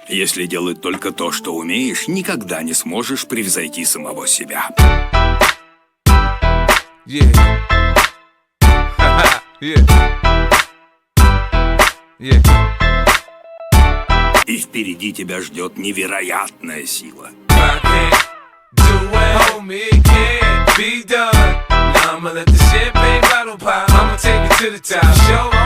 Если делать только то, что умеешь, никогда не сможешь превзойти самого себя. Yeah. Yeah. И впереди тебя ждет невероятная сила. I can't do it, homie, it can't be done. Now I'ma let the champagne bottle pop. I'ma take it to the top. Show